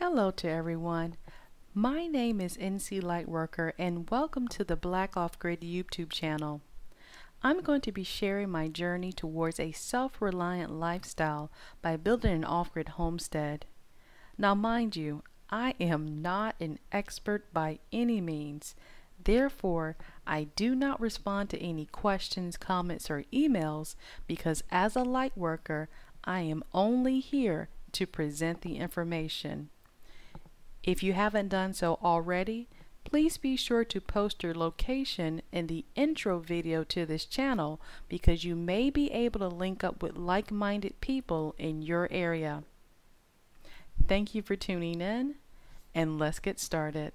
Hello to everyone. My name is NC Lightworker and welcome to the Black Off Grid YouTube channel. I'm going to be sharing my journey towards a self-reliant lifestyle by building an off-grid homestead. Now mind you, I am not an expert by any means. Therefore, I do not respond to any questions, comments, or emails because as a lightworker, I am only here to present the information. If you haven't done so already, please be sure to post your location in the intro video to this channel because you may be able to link up with like-minded people in your area. Thank you for tuning in, and let's get started.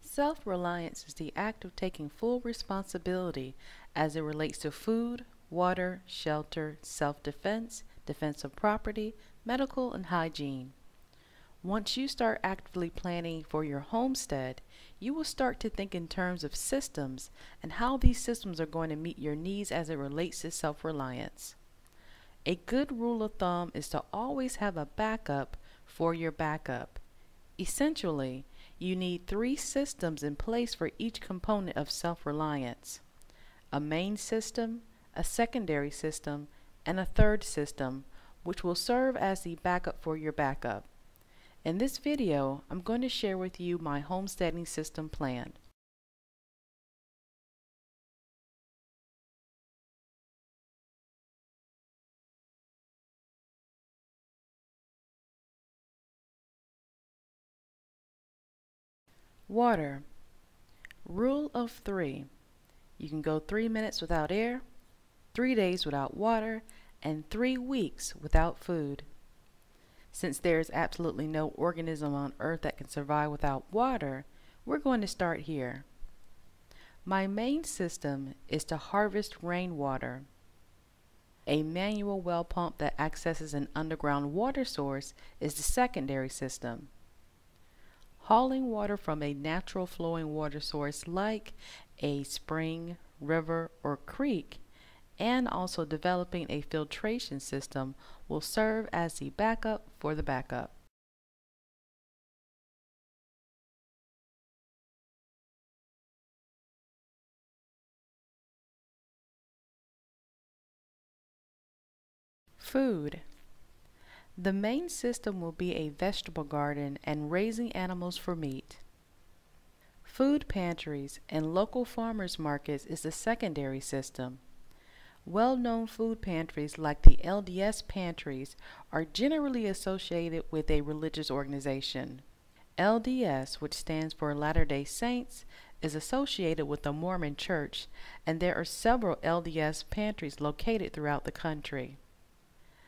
Self-reliance is the act of taking full responsibility as it relates to food, water, shelter, self-defense, defense of property, medical, and hygiene. Once you start actively planning for your homestead, you will start to think in terms of systems and how these systems are going to meet your needs as it relates to self-reliance. A good rule of thumb is to always have a backup for your backup. Essentially, you need 3 systems in place for each component of self-reliance: a main system, a secondary system, and a third system, which will serve as the backup for your backup. In this video, I'm going to share with you my homesteading system plan. Water. Rule of 3. You can go 3 minutes without air, 3 days without water, and 3 weeks without food. Since there is absolutely no organism on earth that can survive without water, we're going to start here. My main system is to harvest rainwater. A manual well pump that accesses an underground water source is the secondary system. Hauling water from a natural flowing water source like a spring, river, or creek, and also developing a filtration system will serve as the backup for the backup. Food. The main system will be a vegetable garden and raising animals for meat. Food pantries and local farmers markets is the secondary system. Well-known food pantries like the LDS pantries are generally associated with a religious organization. LDS, which stands for Latter-day Saints, is associated with the Mormon Church, and there are several LDS pantries located throughout the country.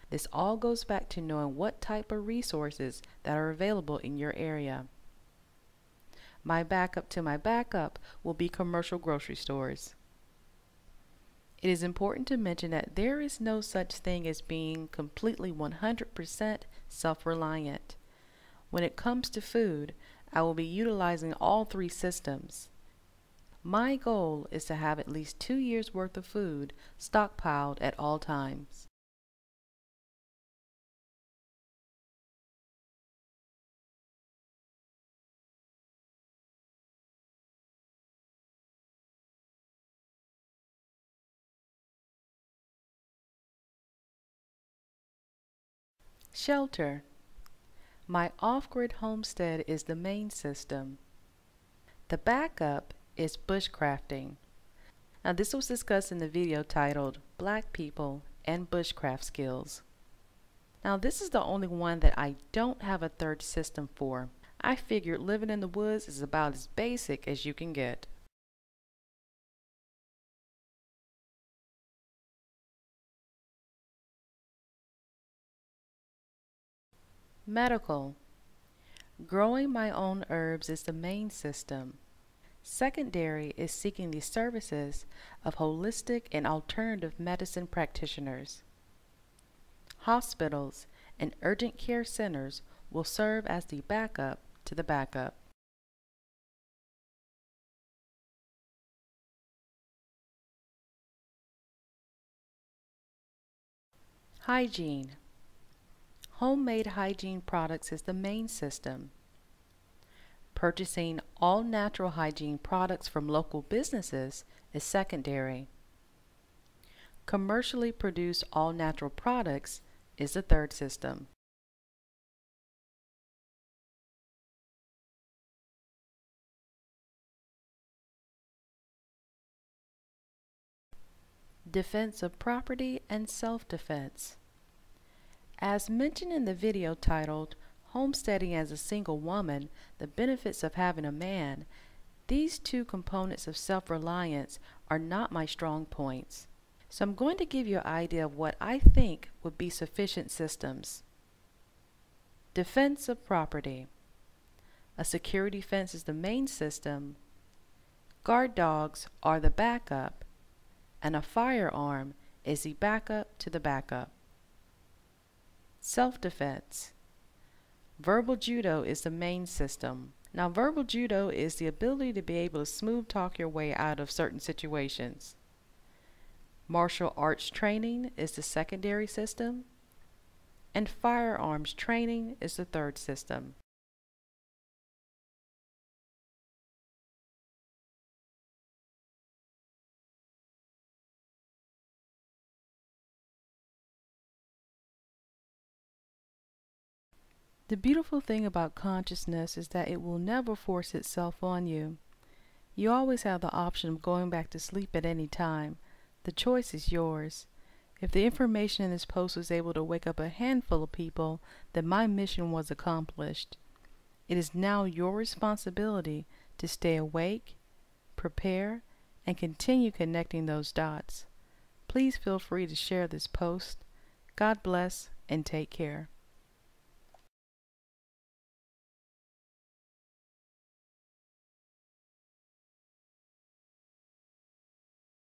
This all goes back to knowing what type of resources that are available in your area. My backup to my backup will be commercial grocery stores. It is important to mention that there is no such thing as being completely 100% self-reliant. When it comes to food, I will be utilizing all 3 systems. My goal is to have at least 2 years worth of food stockpiled at all times. Shelter. My off-grid homestead is the main system. The backup is bushcrafting. Now this was discussed in the video titled Black People and Bushcraft Skills. Now this is the only one that I don't have a third system for. I figured living in the woods is about as basic as you can get. Medical. Growing my own herbs is the main system. Secondary is seeking the services of holistic and alternative medicine practitioners. Hospitals and urgent care centers will serve as the backup to the backup. Hygiene. Homemade hygiene products is the main system. Purchasing all natural hygiene products from local businesses is secondary. Commercially produced all natural products is the third system. Defense of property and self-defense. As mentioned in the video titled Homesteading as a Single Woman, the Benefits of Having a Man, these two components of self-reliance are not my strong points. So I'm going to give you an idea of what I think would be sufficient systems. Defense of property. A security fence is the main system. Guard dogs are the backup, and a firearm is the backup to the backup. Self-defense. Verbal Judo is the main system. Now, verbal Judo is the ability to be able to smooth talk your way out of certain situations. Martial arts training is the secondary system, and firearms training is the third system. The beautiful thing about consciousness is that it will never force itself on you. You always have the option of going back to sleep at any time. The choice is yours. If the information in this post was able to wake up a handful of people, then my mission was accomplished. It is now your responsibility to stay awake, prepare, and continue connecting those dots. Please feel free to share this post. God bless and take care.